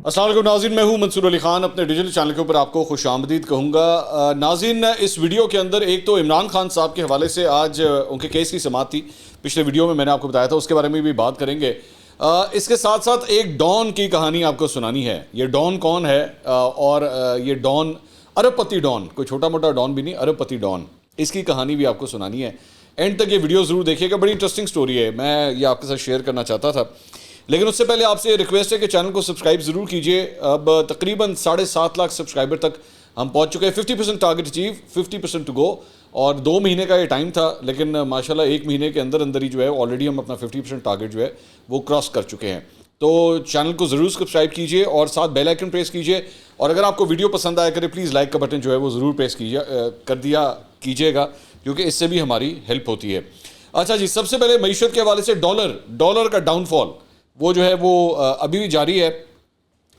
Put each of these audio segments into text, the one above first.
السلام علیکم ناظرین، میں ہوں منصور علی خان، اپنے ڈیجیٹل چینل کے اوپر آپ کو خوش آمدید کہوں گا۔ ناظرین، اس ویڈیو کے اندر ایک تو عمران خان صاحب کے حوالے سے آج ان کے کیس کی سماعت تھی، پچھلے ویڈیو میں نے آپ کو بتایا تھا، اس کے بارے میں بھی بات کریں گے۔ اس کے ساتھ ساتھ ایک ڈان کی کہانی آپ کو سنانی ہے۔ یہ ڈان کون ہے؟ اور یہ ڈان ارب پتی ڈان، کوئی چھوٹا موٹا ڈان بھی نہیں، ارب پتی ڈان، اس کی کہانی بھی آپ کو سنانی ہے۔ اینڈ تک یہ ویڈیو ضرور دیکھیے گا، بڑی انٹرسٹنگ سٹوری ہے، میں یہ آپ کے ساتھ شیئر کرنا چاہتا تھا۔ لیکن اس سے پہلے آپ سے ریکویسٹ ہے کہ چینل کو سبسکرائب ضرور کیجئے۔ اب تقریباً 7.5 لاکھ سبسکرائبر تک ہم پہنچ چکے ہیں، 50% ٹارگٹ اچیو، 50% ٹو گو، اور 2 مہینے کا یہ ٹائم تھا، لیکن ماشاءاللہ 1 مہینے کے اندر ہی جو ہے آلریڈی ہم اپنا 50% ٹارگٹ جو ہے وہ کراس کر چکے ہیں۔ تو چینل کو ضرور سبسکرائب کیجئے اور ساتھ بیل آئیکن پریس کیجئے، اور اگر آپ کو ویڈیو پسند آیا کرے پلیز لائک کا بٹن جو ہے وہ ضرور پریس کر دیا کیجئے گا، کیونکہ اس سے بھی ہماری ہیلپ ہوتی ہے۔ اچھا جی، سب سے پہلے معیشت کے حوالے سے ڈالر کا ڈاؤن فال وہ جو ہے وہ ابھی بھی جاری ہے۔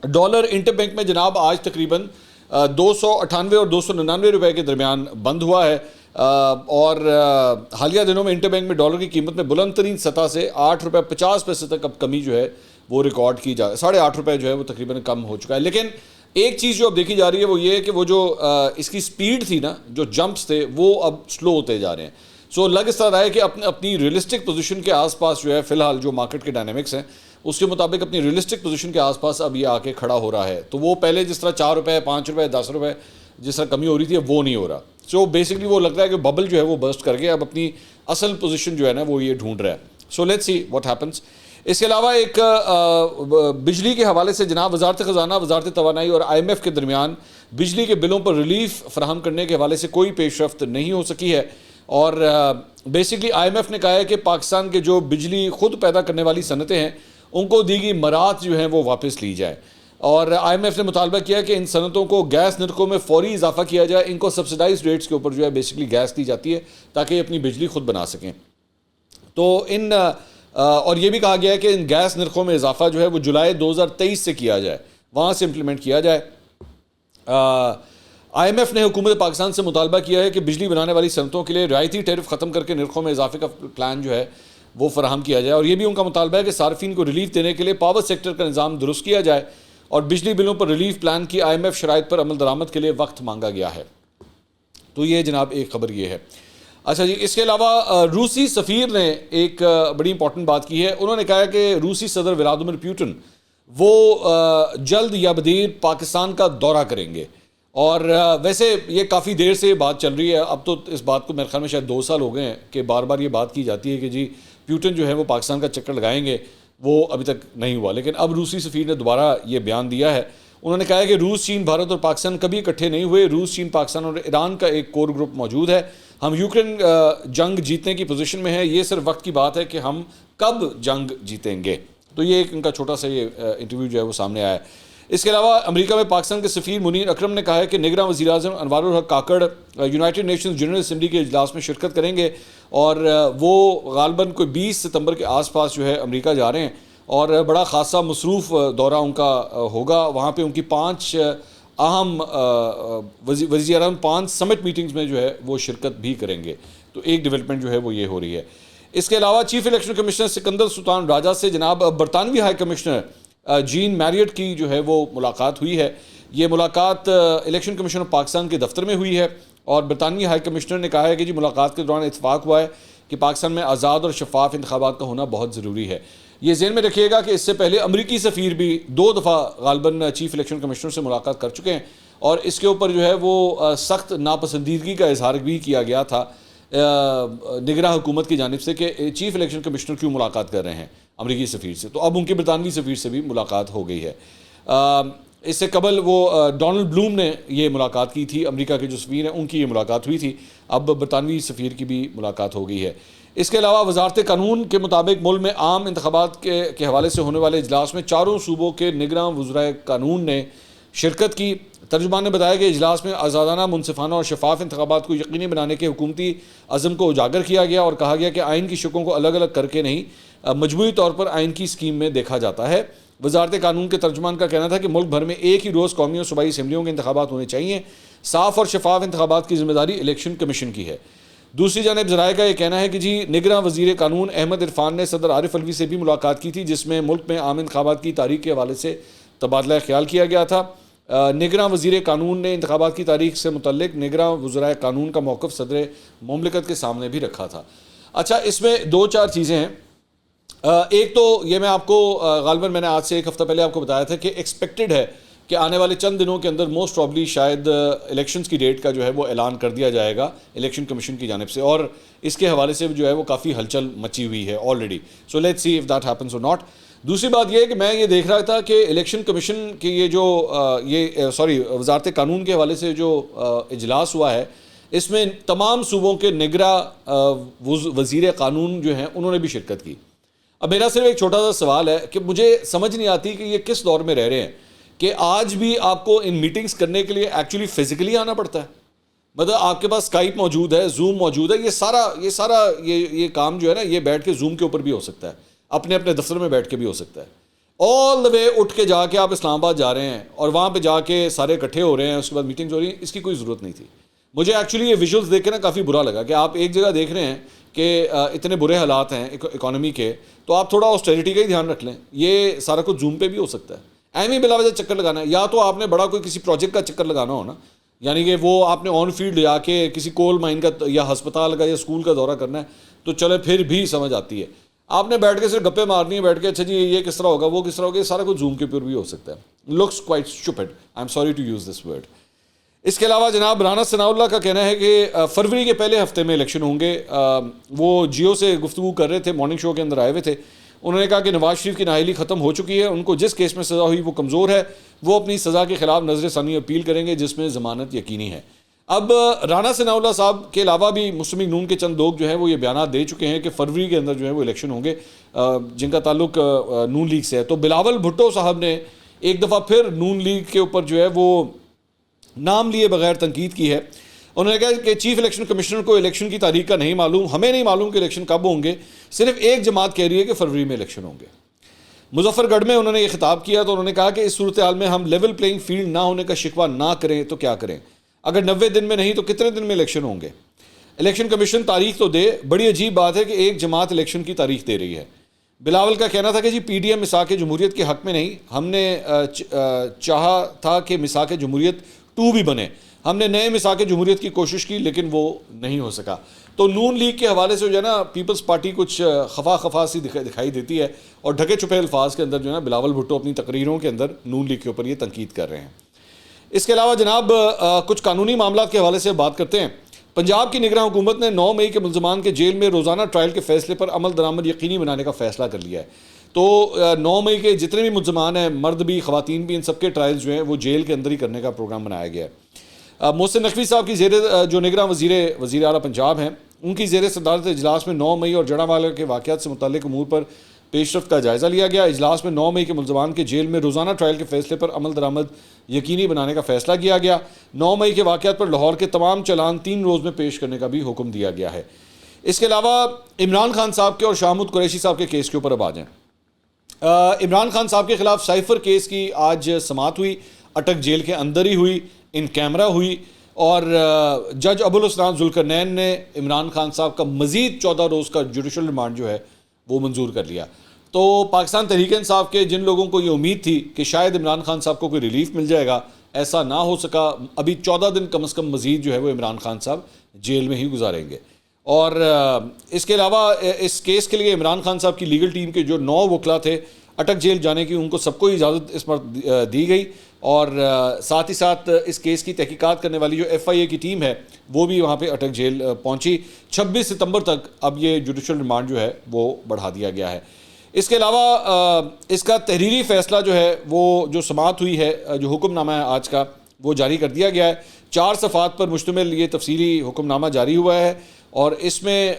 ڈالر انٹر بینک میں جناب آج تقریباً 298 اور 299 روپے کے درمیان بند ہوا ہے، اور حالیہ دنوں میں انٹر بینک میں ڈالر کی قیمت میں بلند ترین سطح سے 8.50 روپے تک اب کمی جو ہے وہ ریکارڈ کی 8.5 روپے جو ہے وہ تقریباً کم ہو چکا ہے۔ لیکن ایک چیز جو اب دیکھی جا رہی ہے وہ یہ ہے کہ وہ جو اس کی سپیڈ تھی نا، جو جمپس تھے وہ اب سلو ہوتے جا رہے ہیں۔ لگ اس طرح رہا ہے کہ اپنی ریئلسٹک پوزیشن کے آس پاس جو ہے فی الحال جو مارکیٹ کے ڈائنامکس ہیں اس کے مطابق اپنی ریئلسٹک پوزیشن کے آس پاس اب یہ آ کے کھڑا ہو رہا ہے۔ تو وہ پہلے جس طرح 4 روپے 5 روپے 10 روپے جس طرح کمی ہو رہی تھی وہ نہیں ہو رہا۔ بیسکلی وہ لگ رہا ہے کہ ببل جو ہے وہ برسٹ کر کے اب اپنی اصل پوزیشن جو ہے نا وہ یہ ڈھونڈ رہا ہے۔ Let's see what happens. اس کے علاوہ ایک بجلی کے حوالے سے جناب وزارت خزانہ، وزارت توانائی اور IMF کے درمیان بجلی کے بلوں پر ریلیف فراہم کرنے کے حوالے سے کوئی پیش رفت نہیں ہو سکی ہے، اور بیسکلی IMF نے کہا ہے کہ پاکستان کے جو بجلی خود پیدا کرنے والی صنعتیں ہیں ان کو دی گئی مراعات جو ہیں وہ واپس لی جائے، اور IMF نے مطالبہ کیا کہ ان صنعتوں کو گیس نرخوں میں فوری اضافہ کیا جائے، ان کو سبسڈائز ریٹس کے اوپر جو ہے بیسکلی گیس دی جاتی ہے تاکہ یہ اپنی بجلی خود بنا سکیں۔ تو اور یہ بھی کہا گیا ہے کہ ان گیس نرخوں میں اضافہ جو ہے وہ جولائی 2023 سے کیا جائے، وہاں سے امپلیمنٹ کیا جائے۔ IMF نے حکومت پاکستان سے مطالبہ کیا ہے کہ بجلی بنانے والی صنعتوں کے لیے رعایتی ٹیرف ختم کر کے نرخوں میں اضافے کا پلان جو ہے وہ فراہم کیا جائے، اور یہ بھی ان کا مطالبہ ہے کہ صارفین کو ریلیف دینے کے لیے پاور سیکٹر کا نظام درست کیا جائے، اور بجلی بلوں پر ریلیف پلان کی IMF شرائط پر عمل درآمد کے لیے وقت مانگا گیا ہے۔ تو یہ جناب ایک خبر یہ ہے۔ اچھا جی، اس کے علاوہ روسی سفیر نے ایک بڑی امپورٹنٹ بات کی ہے۔ انہوں نے کہا ہے کہ روسی صدر ولادیمیر پوٹن وہ جلد یا بدیر پاکستان کا دورہ کریں گے، اور ویسے یہ کافی دیر سے یہ بات چل رہی ہے، اب تو اس بات کو میرے خیال میں شاید 2 سال ہو گئے ہیں کہ بار بار یہ بات کی جاتی ہے کہ جی پوٹن جو ہے وہ پاکستان کا چکر لگائیں گے، وہ ابھی تک نہیں ہوا۔ لیکن اب روسی سفیر نے دوبارہ یہ بیان دیا ہے۔ انہوں نے کہا ہے کہ روس، چین، بھارت اور پاکستان کبھی اکٹھے نہیں ہوئے، روس، چین، پاکستان اور ایران کا ایک کور گروپ موجود ہے، ہم یوکرین جنگ جیتنے کی پوزیشن میں ہیں، یہ صرف وقت کی بات ہے کہ ہم کب جنگ جیتیں گے۔ تو یہ ایک ان کا چھوٹا سا یہ انٹرویو جو ہے وہ سامنے آیا ہے۔ اس کے علاوہ امریکہ میں پاکستان کے سفیر منیر اکرم نے کہا ہے کہ نگراں وزیر اعظم انوار الحق Kakar United nations general assembly کے اجلاس میں شرکت کریں گے، اور وہ غالباً کوئی 20 ستمبر کے آس پاس جو ہے امریکہ جا رہے ہیں، اور بڑا خاصا مصروف دورہ ان کا ہوگا۔ وہاں پہ ان کی 5 اہم وزیر اعظم 5 سمٹ میٹنگز میں جو ہے وہ شرکت بھی کریں گے۔ تو ایک ڈیولپمنٹ جو ہے وہ یہ ہو رہی ہے۔ اس کے علاوہ چیف الیکشن کمشنر سکندر سلطان راجہ سے جناب برطانوی ہائی کمشنر جین میریٹ کی جو ہے وہ ملاقات ہوئی ہے۔ یہ ملاقات الیکشن کمیشن آف پاکستان کے دفتر میں ہوئی ہے، اور برطانوی ہائی کمشنر نے کہا ہے کہ جی ملاقات کے دوران اتفاق ہوا ہے کہ پاکستان میں آزاد اور شفاف انتخابات کا ہونا بہت ضروری ہے۔ یہ ذہن میں رکھیے گا کہ اس سے پہلے امریکی سفیر بھی 2 دفعہ غالباً چیف الیکشن کمشنر سے ملاقات کر چکے ہیں، اور اس کے اوپر جو ہے وہ سخت ناپسندیدگی کا اظہار بھی کیا گیا تھا نگراں حکومت کی جانب سے کہ چیف الیکشن کمشنر کیوں ملاقات کر رہے ہیں امریکی سفیر سے۔ تو اب ان کی برطانوی سفیر سے بھی ملاقات ہو گئی ہے۔ اس سے قبل وہ ڈونلڈ بلوم نے یہ ملاقات کی تھی، امریکہ کے جو سفیر ہیں ان کی یہ ملاقات ہوئی تھی، اب برطانوی سفیر کی بھی ملاقات ہو گئی ہے۔ اس کے علاوہ وزارت قانون کے مطابق ملک میں عام انتخابات کے حوالے سے ہونے والے اجلاس میں 4 صوبوں کے نگراں وزرائے قانون نے شرکت کی۔ ترجمان نے بتایا کہ اجلاس میں آزادانہ، منصفانہ اور شفاف انتخابات کو یقینی بنانے کے حکومتی عزم کو اجاگر کیا گیا، اور کہا گیا کہ آئین کی شقوں کو الگ الگ کر کے نہیں، مجموعی طور پر آئین کی اسکیم میں دیکھا جاتا ہے۔ وزارت قانون کے ترجمان کا کہنا تھا کہ ملک بھر میں ایک ہی روز قومی اور صوبائی اسمبلیوں کے انتخابات ہونے چاہیے، صاف اور شفاف انتخابات کی ذمہ داری الیکشن کمیشن کی ہے۔ دوسری جانب ذرائع کا یہ کہنا ہے کہ جی نگراں وزیر قانون احمد عرفان نے صدر عارف علوی سے بھی ملاقات کی تھی، جس میں ملک میں عام انتخابات کی تاریخ کے حوالے سے تبادلہ خیال کیا گیا تھا. نگراں وزیر قانون نے انتخابات کی تاریخ سے متعلق نگراں وزرائے قانون کا موقف صدر مملکت کے سامنے بھی رکھا تھا. اچھا اس میں 4 چیزیں ہیں. ایک تو یہ میں آپ کو غالباً میں نے آج سے 1 ہفتہ پہلے آپ کو بتایا تھا کہ ایکسپیکٹڈ ہے کہ آنے والے چند دنوں کے اندر موسٹ پرابلی شاید الیکشنز کی ڈیٹ کا جو ہے وہ اعلان کر دیا جائے گا الیکشن کمیشن کی جانب سے, اور اس کے حوالے سے جو ہے وہ کافی ہلچل مچی ہوئی ہے already. So let's see if that happens اور ناٹ. دوسری بات یہ ہے کہ میں یہ دیکھ رہا تھا کہ الیکشن کمیشن کے یہ جو وزارت قانون کے حوالے سے جو اجلاس ہوا ہے, اس میں تمام صوبوں کے نگراں وزیر قانون جو ہیں انہوں نے بھی شرکت کی. اب میرا صرف ایک چھوٹا سا سوال ہے کہ مجھے سمجھ نہیں آتی کہ یہ کس دور میں رہ رہے ہیں کہ آج بھی آپ کو ان میٹنگز کرنے کے لیے ایکچولی فزیکلی آنا پڑتا ہے. مطلب آپ کے پاس اسکائپ موجود ہے, زوم موجود ہے, یہ سارا یہ کام جو ہے نا یہ بیٹھ کے زوم کے اوپر بھی ہو سکتا ہے, اپنے دفتر میں بیٹھ کے بھی ہو سکتا ہے. آل دا وے اٹھ کے جا کے آپ اسلام آباد جا رہے ہیں اور وہاں پہ جا کے سارے اکٹھے ہو رہے ہیں, اس کے بعد میٹنگز ہو رہی ہیں. اس کی کوئی ضرورت نہیں تھی. مجھے ایکچولی یہ ویژولز دیکھ کے نا کافی برا لگا کہ آپ ایک جگہ دیکھ رہے ہیں کہ اتنے برے حالات ہیں اکانومی کے, تو آپ تھوڑا آسٹیرٹی کا ہی دھیان رکھ لیں. یہ سارا کچھ زوم پہ بھی ہو سکتا ہے. اہم ہی بلا وجہ چکر لگانا ہے, یا تو آپ نے بڑا کوئی کسی پروجیکٹ کا چکر لگانا ہو نا, یعنی کہ وہ آپ نے آن فیلڈ جا کے کسی کول مائن کا یا ہسپتال کا یا اسکول کا دورہ کرنا ہے تو چلے پھر بھی سمجھ آتی ہے. آپ نے بیٹھ کے صرف گپے مارنی ہے, بیٹھ کے اچھا جی یہ کس طرح ہوگا وہ کس طرح ہوگا, یہ سارا کچھ زوم کے اوپر بھی ہو سکتا ہے. Looks quite stupid, I am sorry to use this word. اس کے علاوہ جناب رانا ثناء اللہ کا کہنا ہے کہ فروری کے پہلے ہفتے میں الیکشن ہوں گے. وہ جیو سے گفتگو کر رہے تھے, مارننگ شو کے اندر آئے ہوئے تھے. انہوں نے کہا کہ نواز شریف کی نااہلی ختم ہو چکی ہے, ان کو جس کیس میں سزا ہوئی وہ کمزور ہے, وہ اپنی سزا کے خلاف نظر ثانی اپیل کریں گے جس میں ضمانت یقینی ہے. اب رانا ثناء اللہ صاحب کے علاوہ بھی مسلم لیگ نون کے چند لوگ جو ہیں وہ یہ بیانات دے چکے ہیں کہ فروری کے اندر جو ہے وہ الیکشن ہوں گے جن کا تعلق نون لیگ سے ہے. تو بلاول بھٹو صاحب نے ایک دفعہ پھر نون لیگ کے اوپر جو ہے وہ نام لیے بغیر تنقید کی ہے. انہوں نے کہا کہ چیف الیکشن کمشنر کو الیکشن کی تاریخ کا نہیں معلوم, ہمیں نہیں معلوم کہ الیکشن کب ہوں گے, صرف ایک جماعت کہہ رہی ہے کہ فروری میں الیکشن ہوں گے. مظفر گڑھ میں انہوں نے یہ خطاب کیا تو انہوں نے کہا کہ اس صورتحال میں ہم لیول پلینگ فیلڈ نہ ہونے کا شکوہ نہ کریں تو کیا کریں, اگر 90 دن میں نہیں تو کتنے دن میں الیکشن ہوں گے. الیکشن کمیشن تاریخ تو دے, بڑی عجیب بات ہے کہ ایک جماعت الیکشن کی تاریخ دے رہی ہے. بلاول کا کہنا تھا کہ جی پی ڈی ایم مساق جمہوریت کے حق میں نہیں, ہم نے چاہا تھا کہ مساق جمہوریت 2 بھی بنے, ہم نے نئے مساق جمہوریت کی کوشش کی لیکن وہ نہیں ہو سکا. تو نون لیگ کے حوالے سے جو ہے نا پیپلز پارٹی کچھ خفا سی دکھائی دیتی ہے, اور ڈھکے چھپے الفاظ کے اندر جو ہے نا بلاول بھٹو اپنی تقریروں کے اندر نون لیگ کے اوپر یہ تنقید کر رہے ہیں. اس کے علاوہ جناب کچھ قانونی معاملات کے حوالے سے بات کرتے ہیں. پنجاب کی نگراں حکومت نے 9 مئی کے ملزمان کے جیل میں روزانہ ٹرائل کے فیصلے پر عمل درآمد یقینی بنانے کا فیصلہ کر لیا ہے. تو 9 مئی کے جتنے بھی ملزمان ہیں, مرد بھی خواتین بھی, ان سب کے ٹرائلز جو ہیں وہ جیل کے اندر ہی کرنے کا پروگرام بنایا گیا ہے. محسن نقوی صاحب کی جو نگراں وزیر اعلیٰ پنجاب ہیں, ان کی زیر صدارت اجلاس میں 9 مئی اور جڑانوالہ کے واقعات سے متعلق امور پر پیش رفت کا جائزہ لیا گیا. اجلاس میں 9 مئی کے ملزمان کے جیل میں روزانہ ٹرائل کے فیصلے پر عمل درآمد یقینی بنانے کا فیصلہ کیا گیا. 9 مئی کے واقعات پر لاہور کے تمام چلان 3 روز میں پیش کرنے کا بھی حکم دیا گیا ہے. اس کے علاوہ عمران خان صاحب کے اور شاہ محمود قریشی صاحب کے کیس کے اوپر اب آ جائیں. عمران خان صاحب کے خلاف سائفر کیس کی آج سماعت ہوئی, اٹک جیل کے اندر ہی ہوئی, ان کیمرہ ہوئی, اور جج ابوالحسنان ذوالقرنین نے عمران خان صاحب کا مزید 14 روز کا جوڈیشل ریمانڈ جو ہے وہ منظور کر لیا. تو پاکستان تحریک انصاف کے جن لوگوں کو یہ امید تھی کہ شاید عمران خان صاحب کو کوئی ریلیف مل جائے گا, ایسا نہ ہو سکا. ابھی 14 دن کم از کم مزید جو ہے وہ عمران خان صاحب جیل میں ہی گزاریں گے. اور اس کے علاوہ اس کیس کے لیے عمران خان صاحب کی لیگل ٹیم کے جو 9 وکلا تھے اٹک جیل جانے کی, ان کو سب کو اجازت اس پر دی گئی, اور ساتھ ہی ساتھ اس کیس کی تحقیقات کرنے والی جو ایف آئی اے کی ٹیم ہے وہ بھی وہاں پہ اٹک جیل پہنچی. 26 ستمبر تک اب یہ جوڈیشل ریمانڈ جو ہے وہ بڑھا دیا گیا ہے. اس کے علاوہ اس کا تحریری فیصلہ جو ہے وہ جو سماعت ہوئی ہے, جو حکم نامہ ہے آج کا, وہ جاری کر دیا گیا ہے. 4 صفحات پر مشتمل یہ تفصیلی حکم نامہ جاری ہوا ہے, اور اس میں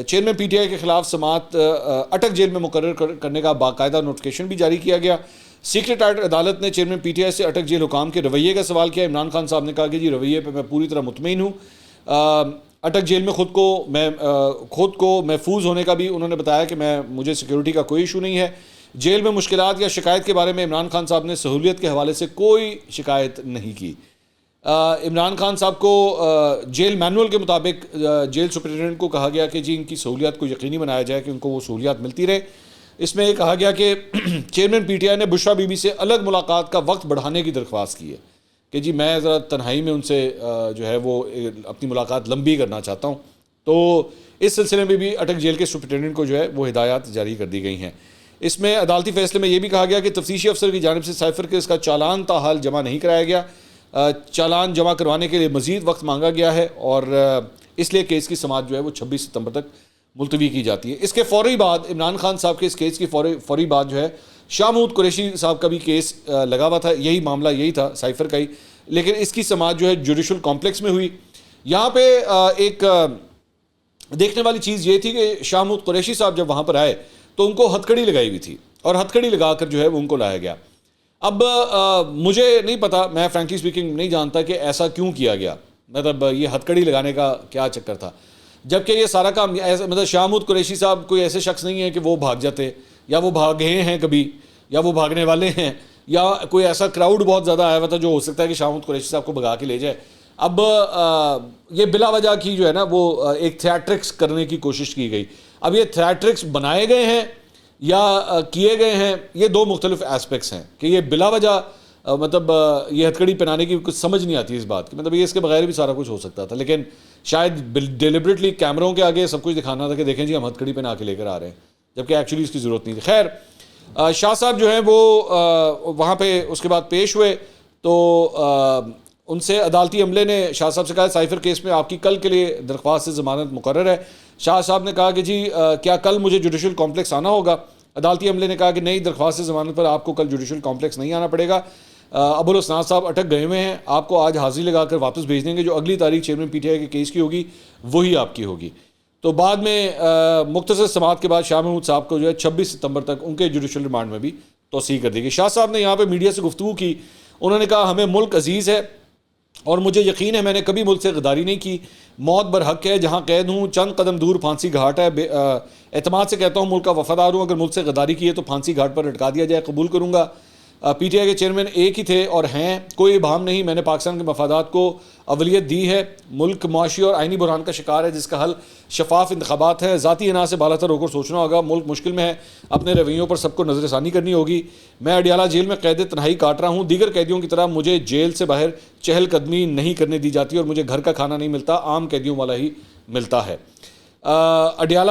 چیئرمین پی ٹی آئی کے خلاف سماعت اٹک جیل میں مقرر کرنے کا باقاعدہ نوٹیفیکیشن بھی جاری کیا گیا. سیکریٹریٹ عدالت نے چیئرمین پی ٹی آئی سے اٹک جیل حکام کے رویے کا سوال کیا. عمران خان صاحب نے کہا کہ جی رویے پہ میں پوری طرح مطمئن ہوں. اٹک جیل میں خود کو محفوظ ہونے کا بھی انہوں نے بتایا کہ مجھے سیکیورٹی کا کوئی ایشو نہیں ہے. جیل میں مشکلات یا شکایت کے بارے میں عمران خان صاحب نے سہولیت کے حوالے سے کوئی شکایت نہیں کی. عمران خان صاحب کو جیل مینول کے مطابق جیل سپرنٹینڈنٹ کو کہا گیا کہ جی ان کی سہولیات کو یقینی بنایا جائے کہ ان کو وہ سہولیات ملتی رہے. اس میں یہ کہا گیا کہ چیئرمین پی ٹی آئی نے بشریٰ بی بی سے الگ ملاقات کا وقت بڑھانے کی درخواست کی ہے کہ جی میں ذرا تنہائی میں ان سے جو ہے وہ اپنی ملاقات لمبی کرنا چاہتا ہوں. تو اس سلسلے میں بھی اٹک جیل کے سپرنٹینڈنٹ کو جو ہے وہ ہدایات جاری کر دی گئی ہیں. اس میں عدالتی فیصلے میں یہ بھی کہا گیا کہ تفتیشی افسر کی جانب سے سائفر کیس کا چالان تاحال جمع نہیں کرایا گیا. چالان جمع کروانے کے لیے مزید وقت مانگا گیا ہے اور اس لیے کیس کی سماعت جو ہے وہ 26 ستمبر تک ملتوی کی جاتی ہے. اس کے فوری بعد عمران خان صاحب کے اس کیس کی فوری بعد جو ہے شاہ محمود قریشی صاحب کا بھی کیس لگا ہوا تھا. یہی معاملہ یہی تھا سائفر کا ہی, لیکن اس کی سماعت جو ہے جوڈیشل کمپلیکس میں ہوئی. یہاں پہ ایک دیکھنے والی چیز یہ تھی کہ شاہ محمود قریشی صاحب جب وہاں پر آئے تو ان کو ہتھ کڑی لگائی ہوئی تھی اور ہتھ کڑی لگا کر جو ہے وہ ان کو لایا گیا. اب مجھے نہیں پتا, میں فرینکلی اسپیکنگ نہیں جانتا کہ ایسا کیوں کیا گیا, مطلب یہ ہتھ کڑی لگانے کا کیا چکر تھا, جبکہ یہ سارا کام مطلب شاہ محمود قریشی صاحب کوئی ایسے شخص نہیں ہے کہ وہ بھاگ جاتے یا وہ بھاگے ہیں کبھی یا وہ بھاگنے والے ہیں یا کوئی ایسا کراؤڈ بہت زیادہ آیا ہوا تھا جو ہو سکتا ہے کہ شاہ محمود قریشی صاحب کو بھگا کے لے جائے. اب یہ بلا وجہ کی جو ہے نا وہ ایک تھیٹرکس کرنے کی کوشش کی گئی. اب یہ تھیٹرکس بنائے گئے ہیں یا کیے گئے ہیں, یہ دو مختلف ایسپیکٹس ہیں کہ یہ بلا وجہ مطلب یہ ہتھکڑی پہنانے کی کچھ سمجھ نہیں آتی اس بات کی, مطلب یہ اس کے بغیر بھی سارا کچھ ہو سکتا تھا, لیکن شاید ڈیلیبریٹلی کیمروں کے آگے سب کچھ دکھانا تھا کہ دیکھیں جی ہم ہتھکڑی پہنا کے لے کر آ رہے ہیں, جبکہ ایکچولی اس کی ضرورت نہیں تھی. خیر شاہ صاحب جو ہیں وہ وہاں پہ اس کے بعد پیش ہوئے تو ان سے عدالتی عملے نے شاہ صاحب سے کہا سائفر کیس میں آپ کی کل کے لیے درخواست سے ضمانت مقرر ہے. شاہ صاحب نے کہا کہ جی کیا کل مجھے جوڈیشل کمپلیکس آنا ہوگا. عدالتی عملے نے کہا کہ نہیں, درخواست سے ضمانت پر آپ کو کل جوڈیشل کمپلیکس نہیں آنا پڑے گا. ابوالحسنات صاحب اٹک گئے ہوئے ہیں, آپ کو آج حاضری لگا کر واپس بھیج دیں گے. جو اگلی تاریخ چیئرمین پی ٹی آئی کے کیس کی ہوگی وہی آپ کی ہوگی. تو بعد میں مختصر سماعت کے بعد شاہ محمود صاحب کو جو ہے 26 ستمبر تک ان کے جوڈیشل ریمانڈ میں بھی توسیع کر دی گئی. شاہ صاحب نے یہاں پہ میڈیا سے گفتگو کی, انہوں نے کہا ہمیں ملک عزیز ہے اور مجھے یقین ہے میں نے کبھی ملک سے غداری نہیں کی. موت برحق ہے, جہاں قید ہوں چند قدم دور پھانسی گھاٹ ہے. اعتماد سے کہتا ہوں ملک کا وفادار ہوں, اگر ملک سے غداری کی ہے تو پھانسی گھاٹ پر لٹکا دیا جائے, قبول کروں گا. پی ٹی آئی کے چیئرمین ایک ہی تھے اور ہیں, کوئی ابہام نہیں. میں نے پاکستان کے مفادات کو اولیت دی ہے. ملک معاشی اور آئینی بحران کا شکار ہے جس کا حل شفاف انتخابات ہیں. ذاتی انا سے بالا تر ہو کر سوچنا ہوگا. ملک مشکل میں ہے, اپنے رویوں پر سب کو نظر ثانی کرنی ہوگی. میں اڈیالہ جیل میں قید تنہائی کاٹ رہا ہوں. دیگر قیدیوں کی طرح مجھے جیل سے باہر چہل قدمی نہیں کرنے دی جاتی اور مجھے گھر کا کھانا نہیں ملتا, عام قیدیوں والا ہی ملتا ہے. اڈیالہ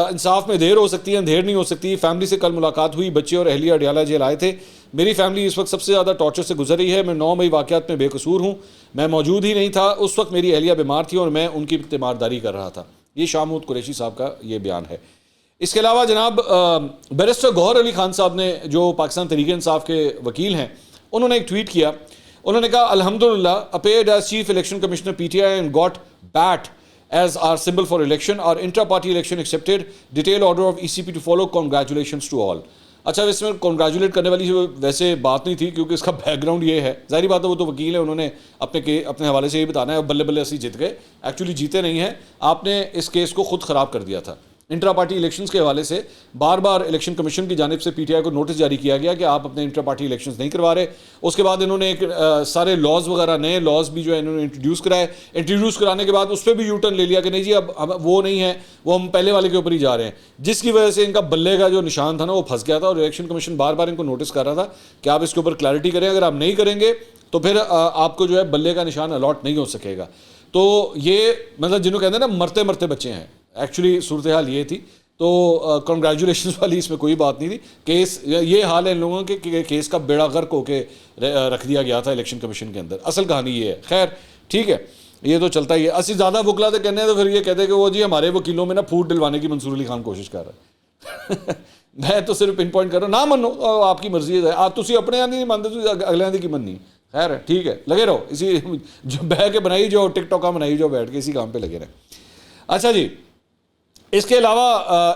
انصاف میں دیر ہو سکتی ہے, اندھیر نہیں ہو سکتی. فیملی سے کل ملاقات ہوئی, بچے اور اہلیہ اڈیالہ جیل آئے تھے. میری فیملی اس وقت سب سے زیادہ ٹارچر سے گزر رہی ہے. میں 9 مئی واقعات میں بے قصور ہوں, میں موجود ہی نہیں تھا. اس وقت میری اہلیہ بیمار تھی اور میں ان کی تیمارداری کر رہا تھا. یہ شاہ محمود قریشی صاحب کا یہ بیان ہے. اس کے علاوہ جناب بیرسٹر گوہر علی خان صاحب نے, جو پاکستان تحریک انصاف کے وکیل ہیں, انہوں نے ایک ٹویٹ کیا. انہوں نے کہا الحمدللہ appeared as chief election commissioner P T I and got bat as our symbol for election. Our intra-party election accepted. Detailed order of ECP to follow. Congratulations to all. اچھا اس میں کنگریچولیٹ کرنے والی ویسے بات نہیں تھی کیونکہ اس کا بیک گراؤنڈ یہ ہے, ظاہری بات ہے وہ تو وکیل ہے, انہوں نے اپنے حوالے سے یہ بتانا ہے بلے بلے اسی جیت گئے. ایکچولی جیتے نہیں ہیں, آپ نے اس کیس کو خود خراب کر دیا تھا. انٹرا پارٹی الیکشنز کے حوالے سے بار بار الیکشن کمشن کی جانب سے پی ٹی آئی کو نوٹس جاری کیا گیا کہ آپ اپنے انٹرا پارٹی الیکشنز نہیں کروا رہے. اس کے بعد انہوں نے ایک سارے لاز وغیرہ نئے لاز بھی جو ہے انہوں نے انٹروڈیوس کرائے. انٹروڈیوس کرانے کے بعد اس پہ بھی یو ٹرن لے لیا کہ نہیں جی اب وہ نہیں ہے, وہ ہم پہلے والے کے اوپر ہی جا رہے ہیں, جس کی وجہ سے ان کا بلے کا جو نشان تھا نا وہ پھنس گیا تھا. اور الیکشن کمیشن بار بار ان کو نوٹس کر رہا تھا کہ آپ اس کے اوپر کلیئرٹی کریں, اگر آپ نہیں کریں گے تو پھر آپ کو جو ہے بلے کا نشان الاٹ نہیں ہو سکے گا. تو یہ مطلب جنہوں کہتے ہیں نا مرتے مرتے بچے ہیں, ایکچولی صورتحال یہ تھی. تو کنگریچولیشنز والی اس میں کوئی بات نہیں تھی. کیس یہ حال ہے ان لوگوں کے کہ کیس کا بیڑا غرق ہو کے رکھ دیا گیا تھا الیکشن کمیشن کے اندر. اصل کہانی یہ ہے. خیر ٹھیک ہے, یہ تو چلتا ہی ہے. اسی زیادہ وکلا تو کہنے ہیں تو پھر یہ کہتے ہیں کہ وہ جی ہمارے وکیلوں میں نا پھوٹ ڈلوانے کی منصور علی خان کوشش کر رہا ہے. میں تو صرف پن پوائنٹ کر رہا ہوں, نہ منو آپ کی مرضی ہے. آپ تسی اپنے آدھی نہیں مانتے, تو اگلے آدھی کی مننی. خیر ہے ٹھیک ہے, لگے رہو اسی جو بہ کے بنائی جو ٹک ٹاک بنائی جو بیٹھ کے اسی کام پہ لگے رہے. اچھا جی, اس کے علاوہ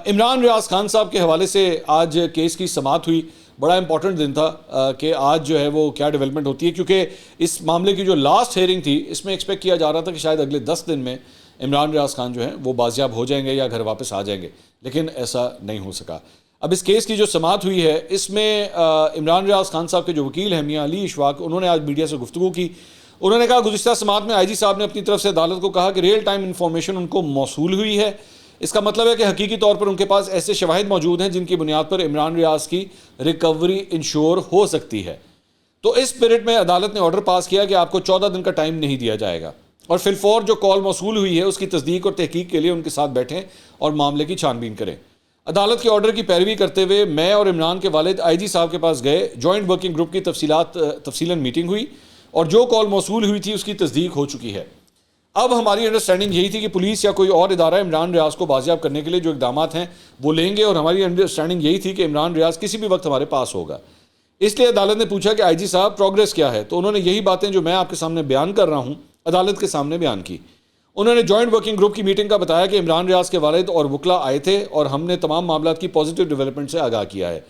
عمران ریاض خان صاحب کے حوالے سے آج کیس کی سماعت ہوئی. بڑا امپورٹنٹ دن تھا کہ آج جو ہے وہ کیا ڈیولپمنٹ ہوتی ہے, کیونکہ اس معاملے کی جو لاسٹ ہیئرنگ تھی اس میں ایکسپیکٹ کیا جا رہا تھا کہ شاید اگلے 10 دن میں عمران ریاض خان جو ہیں وہ بازیاب ہو جائیں گے یا گھر واپس آ جائیں گے, لیکن ایسا نہیں ہو سکا. اب اس کیس کی جو سماعت ہوئی ہے اس میں عمران ریاض خان صاحب کے جو وکیل ہیں میاں علی اشفاق, انہوں نے آج میڈیا سے گفتگو کی. انہوں نے کہا گزشتہ سماعت میں آئی جی صاحب نے اپنی طرف سے عدالت کو کہا کہ ریئل ٹائم انفارمیشن ان کو موصول ہوئی ہے. اس کا مطلب ہے کہ حقیقی طور پر ان کے پاس ایسے شواہد موجود ہیں جن کی بنیاد پر عمران ریاض کی ریکوری انشور ہو سکتی ہے۔ تو اس اسپرٹ میں عدالت نے آرڈر پاس کیا کہ آپ کو 14 دن کا ٹائم نہیں دیا جائے گا، اور فی الفور جو کال موصول ہوئی ہے اس کی تصدیق اور تحقیق کے لیے ان کے ساتھ بیٹھیں اور معاملے کی چھان بین کریں۔ عدالت کے آرڈر کی پیروی کرتے ہوئے میں اور عمران کے والد آئی جی صاحب کے پاس گئے، جوائنٹ ورکنگ گروپ کی تفصیلاً میٹنگ ہوئی اور جو کال موصول ہوئی تھی اس کی تصدیق ہو چکی ہے۔ اب ہماری انڈرسٹینڈنگ یہی تھی کہ پولیس یا کوئی اور ادارہ عمران ریاض کو بازیاب کرنے کے لیے جو اقدامات ہیں وہ لیں گے، اور ہماری انڈرسٹینڈنگ یہی تھی کہ عمران ریاض کسی بھی وقت ہمارے پاس ہوگا۔ اس لیے عدالت نے پوچھا کہ آئی جی صاحب پروگریس کیا ہے، تو انہوں نے یہی باتیں جو میں آپ کے سامنے بیان کر رہا ہوں عدالت کے سامنے بیان کی۔ انہوں نے جوائنٹ ورکنگ گروپ کی میٹنگ کا بتایا کہ عمران ریاض کے والد اور وکلا آئے تھے اور ہم نے تمام معاملات کی پازیٹیو ڈیولپمنٹ سے آگاہ کیا ہے،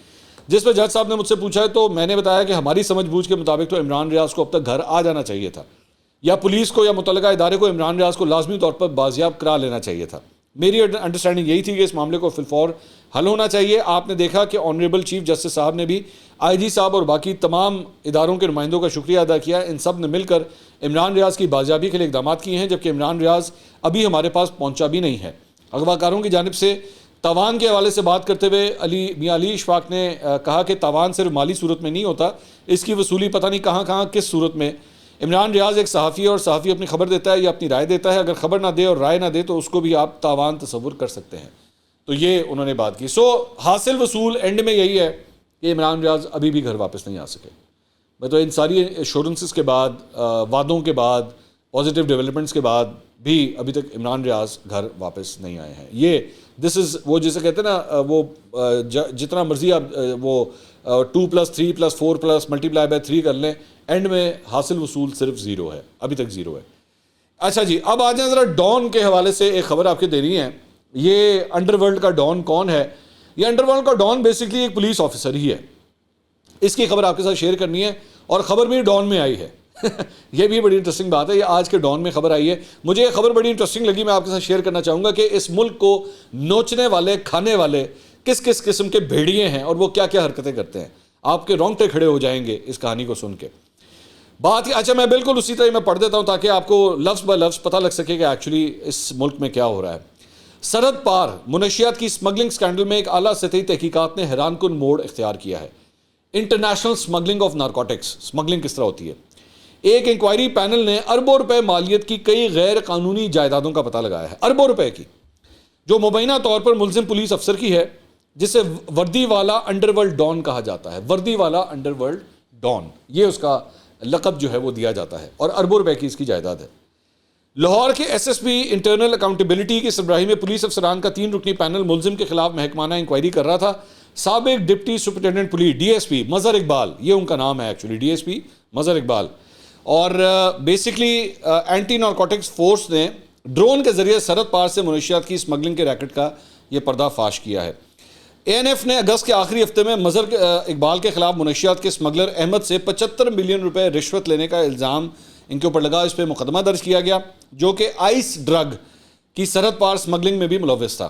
جس پہ جج صاحب نے مجھ سے پوچھا ہے تو میں نے بتایا کہ ہماری سمجھ بوجھ کے مطابق تو عمران ریاض کو اب تک گھر آ جانا چاہیے تھا، یا پولیس کو یا متعلقہ ادارے کو عمران ریاض کو لازمی طور پر بازیاب کرا لینا چاہیے تھا۔ میری انڈرسٹینڈنگ یہی تھی کہ اس معاملے کو فی الفور حل ہونا چاہیے۔ آپ نے دیکھا کہ آنریبل چیف جسٹس صاحب نے بھی آئی جی صاحب اور باقی تمام اداروں کے نمائندوں کا شکریہ ادا کیا، ان سب نے مل کر عمران ریاض کی بازیابی کے لیے اقدامات کیے ہیں، جبکہ عمران ریاض ابھی ہمارے پاس پہنچا بھی نہیں ہے۔ اغوا کاروں کی جانب سے تاوان کے حوالے سے بات کرتے ہوئے میاں علی اشفاق نے کہا کہ تاوان صرف مالی صورت میں نہیں ہوتا، اس کی وصولی پتہ نہیں کہاں کہاں کس صورت میں۔ عمران ریاض ایک صحافی ہے اور صحافی اپنی خبر دیتا ہے یا اپنی رائے دیتا ہے، اگر خبر نہ دے اور رائے نہ دے تو اس کو بھی آپ تاوان تصور کر سکتے ہیں۔ تو یہ انہوں نے بات کی۔ حاصل وصول اینڈ میں یہی ہے کہ عمران ریاض ابھی بھی گھر واپس نہیں آ سکے۔ میں تو ان ساری ایشورنسز کے بعد، وعدوں کے بعد، پازیٹیو ڈیولپمنٹس کے بعد بھی ابھی تک عمران ریاض گھر واپس نہیں آئے ہیں۔ یہ دس از وہ جسے کہتے ہیں نا، وہ جتنا مرضی آپ وہ 2+3+4+× 3 کر لیں، اینڈ میں حاصل وصول صرف 0 ہے، ابھی تک 0 ہے۔ اچھا جی، اب آ جائیں ذرا ڈان کے حوالے سے ایک خبر آپ کے دینی ہے۔ یہ انڈر ورلڈ کا ڈان کون ہے؟ یہ انڈر ورلڈ کا ڈان بیسکلی ایک پولیس آفیسر ہی ہے۔ اس کی خبر آپ کے ساتھ شیئر کرنی ہے، اور خبر بھی ڈان میں آئی ہے۔ یہ بھی بڑی انٹرسٹنگ بات ہے، یہ آج کے ڈان میں خبر آئی ہے۔ مجھے یہ خبر بڑی انٹرسٹنگ لگی، میں آپ کے ساتھ شیئر کرنا چاہوں گا کہ اس ملک کو نوچنے والے، کھانے والے کس کس قسم کے بھیڑیے ہیں اور وہ کیا کیا حرکتیں کرتے ہیں۔ آپ کے رونگٹے کھڑے ہو جائیں گے اس کہانی کو سن کے۔ بات اچھا، میں بالکل اسی طرح میں پڑھ دیتا ہوں تاکہ آپ کو لفظ بہ لفظ پتہ لگ سکے کہ ایکچولی اس ملک میں کیا ہو رہا ہے۔ سرحد پار منشیات کی اسمگلنگ سکینڈل میں ایک اعلیٰ سطحی تحقیقات نے حیران کن موڑ اختیار کیا ہے۔ International smuggling of narcotics, smuggling کس طرح ہوتی ہے؟ ایک انکوائری پینل نے اربوں روپے مالیت کی کئی غیر قانونی جائیدادوں کا پتہ لگایا ہے، اربوں روپے کی، جو مبینہ طور پر ملزم پولیس افسر کی ہے، جسے وردی والا انڈر ورلڈ ڈان کہا جاتا ہے۔ وردی والا انڈر ورلڈ ڈان، یہ اس کا لقب جو ہے وہ دیا جاتا ہے، اور اربوں روپے کی اس کی جائیداد ہے۔ لاہور کے S S P internal accountability کی سربراہی میں پولیس افسران کا 3 رکنی پینل ملزم کے خلاف محکمانہ انکوائری کر رہا تھا۔ سابق deputy superintendent police D S P Mazhar Iqbal, یہ ان کا نام ہے actually, D S P Mazhar Iqbal, اور بیسکلی اینٹی نارکوٹکس فورس نے ڈرون کے ذریعے سرحد پار سے منشیات کی اسمگلنگ کے ریکٹ کا یہ پردہ فاش کیا ہے۔ اے این ایف نے اگست کے آخری ہفتے میں مظہر اقبال کے خلاف منشیات کے اسمگلر احمد سے 75 ملین روپے رشوت لینے کا الزام ان کے اوپر لگا۔ اس پہ مقدمہ درج کیا گیا، جو کہ آئس ڈرگ کی سرحد پار اسمگلنگ میں بھی ملوث تھا۔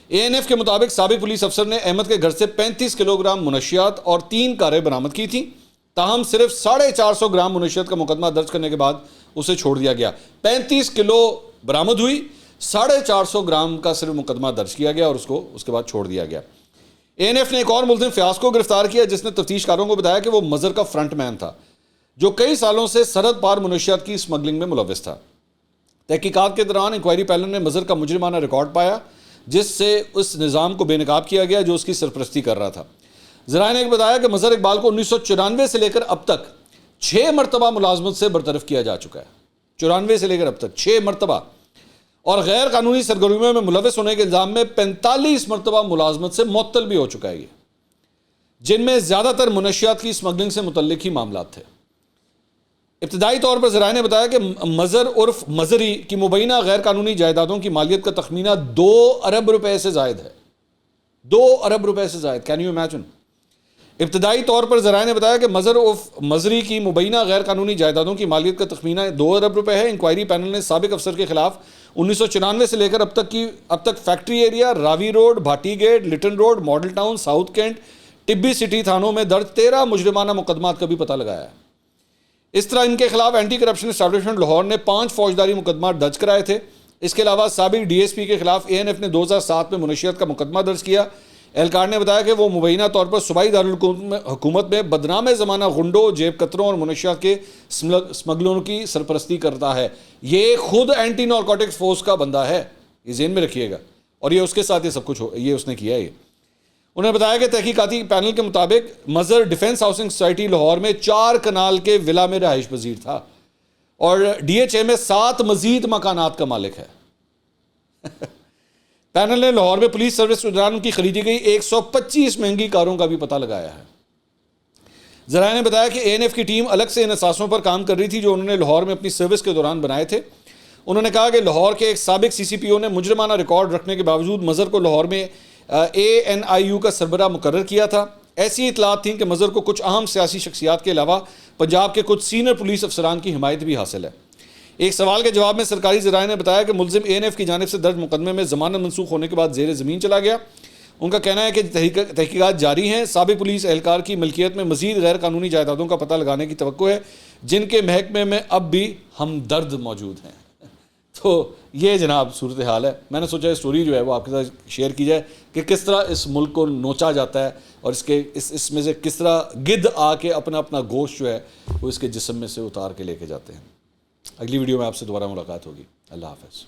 اے این ایف کے مطابق سابق پولیس افسر نے احمد کے گھر سے 35 کلو گرام منشیات اور 3 کاریں برآمد کی تھیں، تاہم صرف 450 گرام منشیات کا مقدمہ درج کرنے کے بعد اسے چھوڑ دیا گیا۔ 35 کلو برآمد ہوئی، 450 گرام کا صرف مقدمہ درج کیا گیا اور اس کو اس کے بعد چھوڑ دیا گیا۔ اے این ایف نے ایک اور ملزم فیاض کو گرفتار کیا، جس نے تفتیش کاروں کو بتایا کہ وہ مظہر کا فرنٹ مین تھا، جو کئی سالوں سے سرحد پار منشیات کی اسمگلنگ میں ملوث تھا۔ تحقیقات کے دوران انکوائری پینل نے مظہر کا مجرمانہ ریکارڈ پایا، جس سے اس نظام کو بے نقاب کیا گیا جو اس کی سرپرستی کر رہا تھا۔ ذرائع نے بتایا کہ مظہر اقبال کو 1994 سے لے کر اب تک 6 مرتبہ ملازمت سے برطرف کیا جا چکا ہے۔ 94 سے لے کر اب تک 6 مرتبہ، اور غیر قانونی سرگرمیوں میں ملوث ہونے کے الزام میں 45 مرتبہ ملازمت سے معطل بھی ہو چکا ہے، یہ جن میں زیادہ تر منشیات کی اسمگلنگ سے متعلق ہی معاملات تھے۔ ابتدائی طور پر ذرائع نے بتایا کہ مظہر عرف مظہری کی مبینہ غیر قانونی جائیدادوں کی مالیت کا تخمینہ 2 ارب روپے سے زائد ہے۔ 2 ارب روپے سے زائد، کین یو امیجن؟ ابتدائی طور پر ذرائع نے بتایا کہ مظہر عرف مظہری کی مبینہ غیر قانونی جائیدادوں کی مالیت کا تخمینہ 2 ارب روپے ہے۔ انکوائری پینل نے سابق افسر کے خلاف 1994 سے لے کر اب تک factory area, Ravi road, Bhati gate, Lytton road, model town, south cantt, Tibbi city تھانوں میں درج 13 مجرمانہ مقدمات کا بھی پتہ لگایا ہے۔ اس طرح ان کے خلاف اینٹی کرپشن اسٹیبلشمنٹ لاہور نے 5 فوجداری مقدمات درج کرائے تھے۔ اس کے علاوہ سابق ڈی ایس پی کے خلاف اے این ایف نے 2007 میں منشیات کا مقدمہ درج کیا۔ اہلکار نے بتایا کہ وہ مبینہ طور پر صوبائی دارالحکومت میں بدنام زمانہ غنڈوں، جیب کتروں اور منشیات کے سمگلروں کی سرپرستی کرتا ہے۔ یہ خود اینٹی نارکوٹکس فورس کا بندہ ہے، یہ ذہن میں رکھیے گا، اور یہ اس کے ساتھ یہ سب کچھ یہ اس نے کیا ہے۔ انہوں نے بتایا کہ تحقیقاتی پینل کے مطابق مظہر ڈیفنس ہاؤسنگ سوسائٹی لاہور میں 4 کنال کے ولا میں رہائش پذیر تھا اور ڈی ایچ اے میں 7 مزید مکانات کا مالک ہے۔ پینل نے لاہور میں پولیس سروس کے دوران ان کی خریدی گئی 125 مہنگی کاروں کا بھی پتہ لگایا ہے۔ ذرائع نے بتایا کہ اے این ایف کی ٹیم الگ سے ان اثاثوں پر کام کر رہی تھی جو انہوں نے لاہور میں اپنی سروس کے دوران بنائے تھے۔ انہوں نے کہا کہ لاہور کے ایک سابق سی سی پی او نے مجرمانہ ریکارڈ رکھنے کے باوجود مظہر کو لاہور میں اے این آئی یو کا سربراہ مقرر کیا تھا۔ ایسی اطلاعات تھیں کہ مظہر کو کچھ اہم سیاسی شخصیات کے علاوہ پنجاب کے کچھ سینئر پولیس افسران کی حمایت بھی حاصل ہے۔ ایک سوال کے جواب میں سرکاری ذرائع نے بتایا کہ ملزم اے این ایف کی جانب سے درج مقدمے میں ضمانت منسوخ ہونے کے بعد زیر زمین چلا گیا۔ ان کا کہنا ہے کہ تحقیقات جاری ہیں۔ سابق پولیس اہلکار کی ملکیت میں مزید غیر قانونی جائیدادوں کا پتہ لگانے کی توقع ہے جن کے محکمے میں اب بھی ہمدرد موجود ہیں۔ تو یہ جناب صورتحال ہے۔ میں نے سوچا یہ سٹوری جو ہے وہ آپ کے ساتھ شیئر کی جائے کہ کس طرح اس ملک کو نوچا جاتا ہے اور اس میں سے کس طرح گدھ آ کے اپنا گوشت جو ہے وہ اس کے جسم میں سے اتار کے لے کے جاتے ہیں۔ اگلی ویڈیو میں آپ سے دوبارہ ملاقات ہوگی۔ اللہ حافظ۔